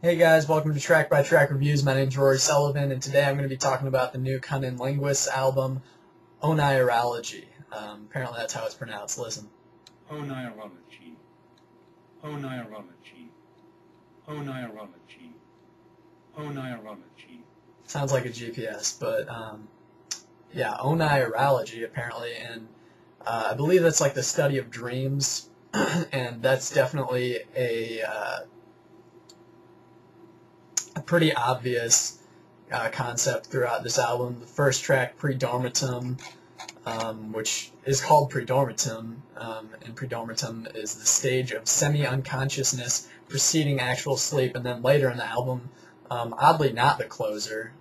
Hey guys, welcome to Track by Track Reviews. My name is Rory Sullivan, and today I'm going to be talking about the new CunninLynguists album, Oneirology. Apparently that's how it's pronounced. Listen. Oneirology. Oneirology. Oneirology. Oneirology. Sounds like a GPS, but yeah, Oneirology apparently, and I believe that's like the study of dreams, and that's definitely a pretty obvious concept throughout this album. The first track, Predormitum, which is called Predormitum, and Predormitum is the stage of semi-unconsciousness preceding actual sleep, and then later in the album, oddly not the closer,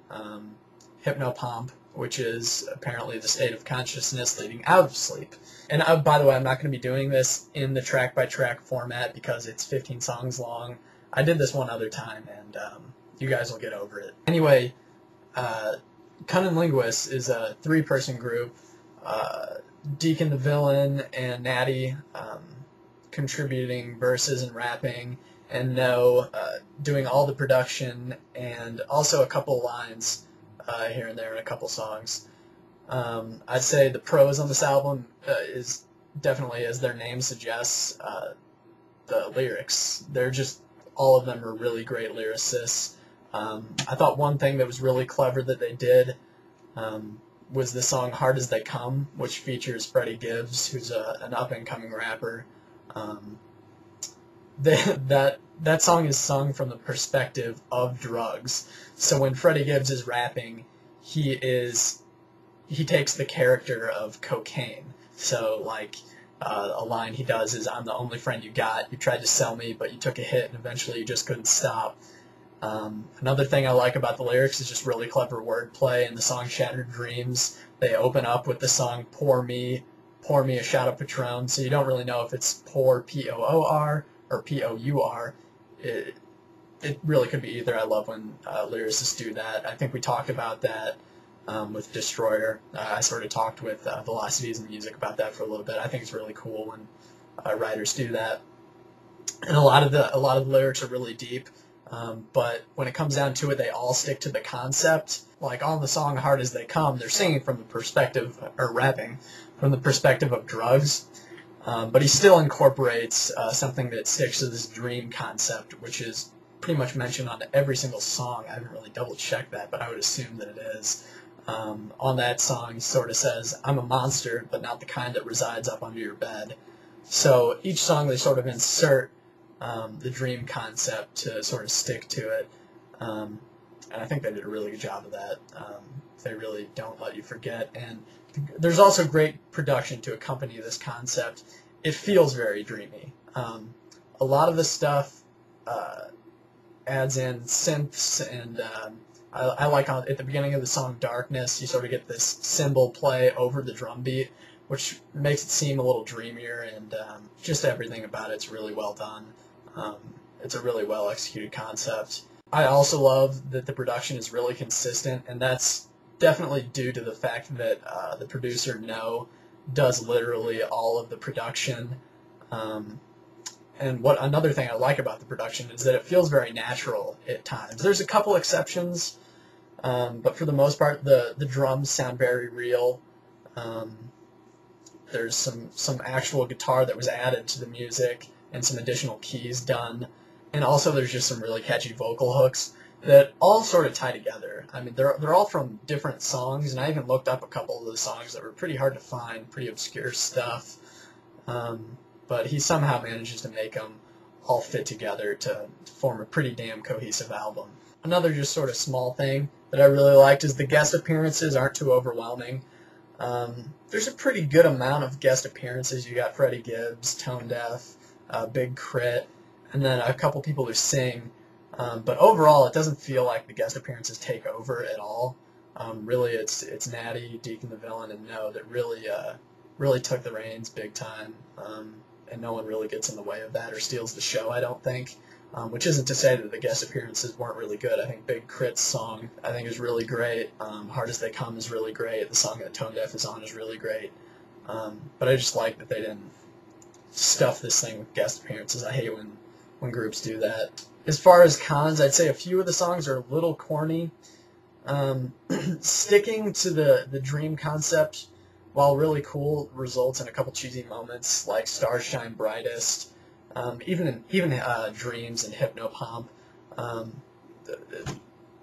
Hypnopomp, which is apparently the state of consciousness leading out of sleep. And by the way, I'm not going to be doing this in the track-by-track format because it's 15 songs long. I did this one other time, and you guys will get over it. Anyway, CunninLynguists is a three-person group. Deacon the Villain and Natty contributing verses and rapping, and No doing all the production, and also a couple lines here and there in a couple songs. I'd say the prose on this album is definitely, as their name suggests, the lyrics. They're just, all of them are really great lyricists. I thought one thing that was really clever that they did was the song Hard As They Come, which features Freddie Gibbs, who's an up-and-coming rapper. That song is sung from the perspective of drugs. So when Freddie Gibbs is rapping, he takes the character of cocaine. So, like, a line he does is, "I'm the only friend you got. You tried to sell me, but you took a hit, and eventually you just couldn't stop." Another thing I like about the lyrics is just really clever wordplay. In the song Shattered Dreams, they open up with the song pour me a shot of Patron, so you don't really know if it's pour, P-O-O-R, or P-O-U-R. It really could be either. I love when lyricists do that. I think we talked about that with Destroyer. I sort of talked with Velocities and Music about that for a little bit. I think it's really cool when writers do that. And a lot of the lyrics are really deep. But when it comes down to it, they all stick to the concept. Like on the song Hard As They Come, they're singing from the perspective, or rapping, from the perspective of drugs. But he still incorporates something that sticks to this dream concept, which is pretty much mentioned on every single song. I haven't really double-checked that, but I would assume that it is. On that song, he sort of says, "I'm a monster, but not the kind that resides up under your bed." So each song they sort of insert the dream concept to sort of stick to it, and I think they did a really good job of that. They really don't let you forget, and there's also great production to accompany this concept. It feels very dreamy. A lot of the stuff adds in synths, and I like at the beginning of the song Darkness, you sort of get this cymbal play over the drum beat, which makes it seem a little dreamier, and just everything about it's really well done. It's a really well executed concept. I also love that the production is really consistent, and that's definitely due to the fact that the producer No does literally all of the production. And another thing I like about the production is that it feels very natural at times. There's a couple exceptions, but for the most part, the drums sound very real. There's some actual guitar that was added to the music, and some additional keys done. And also there's just some really catchy vocal hooks that all sort of tie together. I mean, they're all from different songs, and I even looked up a couple of the songs that were pretty hard to find, pretty obscure stuff. But he somehow manages to make them all fit together to form a pretty damn cohesive album. Another just sort of small thing that I really liked is the guest appearances aren't too overwhelming. There's a pretty good amount of guest appearances. You got Freddie Gibbs, Tone Deaf, Big Crit, and then a couple people who sing. But overall, it doesn't feel like the guest appearances take over at all. Really, it's Natty, Deacon the Villain, and No that really took the reins big time. And no one really gets in the way of that or steals the show, I don't think. Which isn't to say that the guest appearances weren't really good. I think Big Crit's song, I think, is really great. Hard As They Come is really great. The song that Tone Deaf is on is really great. But I just like that they didn't stuff this thing with guest appearances. I hate when when groups do that. As far as cons, I'd say a few of the songs are a little corny. Sticking to the dream concept, while really cool, results in a couple cheesy moments like Stars Shine Brightest, even Dreams and Hypnopomp.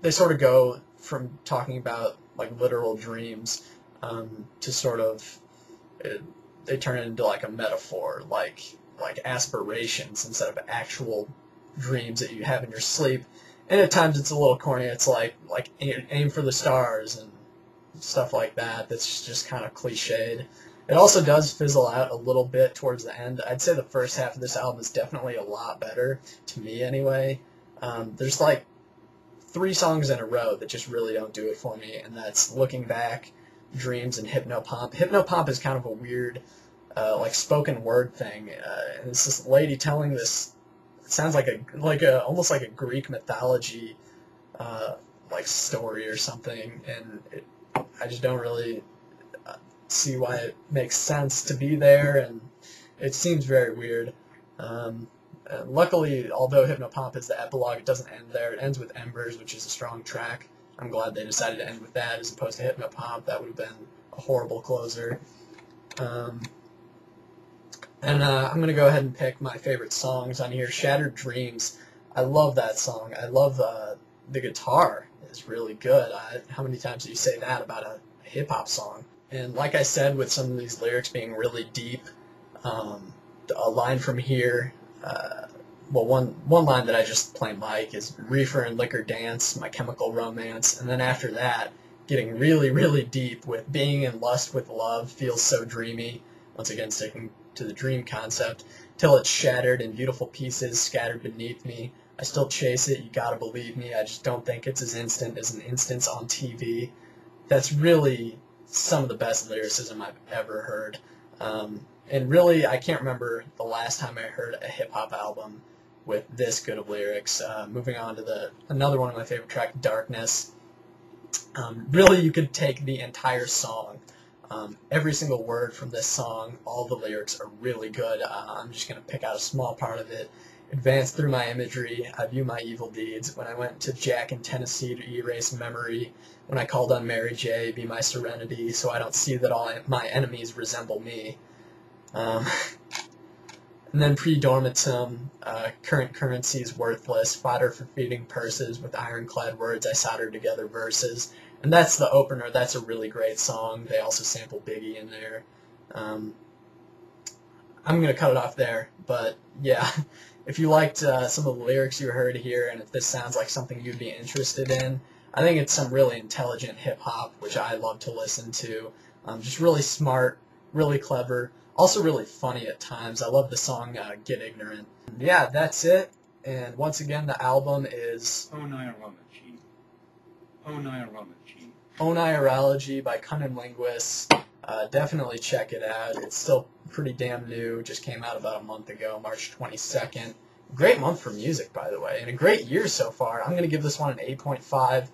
They sort of go from talking about like literal dreams to sort of they turn it into like a metaphor, like aspirations instead of actual dreams that you have in your sleep. And at times it's a little corny. It's like aim for the stars and stuff like that. That's just kind of cliched. It also does fizzle out a little bit towards the end. I'd say the first half of this album is definitely a lot better, to me anyway. There's like 3 songs in a row that just really don't do it for me, and that's Looking Back, Dreams, and Hypnopomp. Hypnopomp is kind of a weird, like spoken word thing. And it's this lady telling this. It sounds like almost like a Greek mythology, like story or something, and I just don't really see why it makes sense to be there, and it seems very weird. Luckily, although Hypnopomp is the epilogue, it doesn't end there. It ends with Embers, which is a strong track. I'm glad they decided to end with that as opposed to Hypnopomp. That would have been a horrible closer. I'm going to go ahead and pick my favorite songs on here. Shattered Dreams. I love that song. I love the guitar. It's really good. How many times do you say that about a hip-hop song? And like I said, with some of these lyrics being really deep, a line from here, one line that I just plain like is Reefer and Liquor Dance, My Chemical Romance, and then after that, getting really, really deep with Being in Lust with Love feels so dreamy, once again sticking to the dream concept, till it's shattered in beautiful pieces scattered beneath me. I still chase it, you gotta believe me, I just don't think it's as instant as an instance on TV. That's really some of the best lyricism I've ever heard. And really, I can't remember the last time I heard a hip-hop album with this good of lyrics. Moving on to another one of my favorite tracks, Darkness. Really, you could take the entire song. Every single word from this song, all the lyrics are really good. I'm just going to pick out a small part of it. Advance through my imagery, I view my evil deeds. When I went to Jack in Tennessee to erase memory. When I called on Mary J, be my serenity, so I don't see that all my enemies resemble me. And then Predormitum, current currency is worthless, fodder for feeding purses, with ironclad words I solder together verses. And that's the opener. That's a really great song. They also sample Biggie in there. I'm going to cut it off there, but yeah, if you liked some of the lyrics you heard here, and if this sounds like something you'd be interested in, I think it's some really intelligent hip-hop, which I love to listen to. Just really smart, really clever, also really funny at times. I love the song Get Ignorant. Yeah, that's it. And once again, the album is Oneirology. Oneirology. Oneirology by CunninLynguists. Definitely check it out. It's still pretty damn new. Just came out about a month ago, March 22nd. Great month for music, by the way, and a great year so far. I'm going to give this one an 8.5.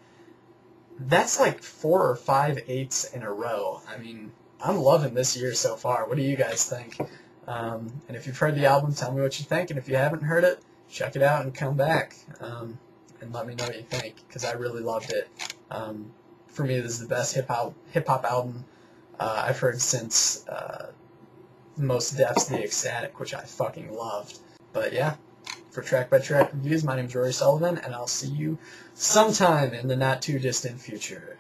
That's like 4 or 5 8s in a row. I mean, I'm loving this year so far. What do you guys think? And if you've heard the album, tell me what you think. And if you haven't heard it, check it out and come back and let me know what you think, because I really loved it. For me, this is the best hip-hop album I've heard since Most Def's The Ecstatic, which I fucking loved. But yeah, for track-by-track reviews, my name's Rory Sullivan, and I'll see you sometime in the not-too-distant future.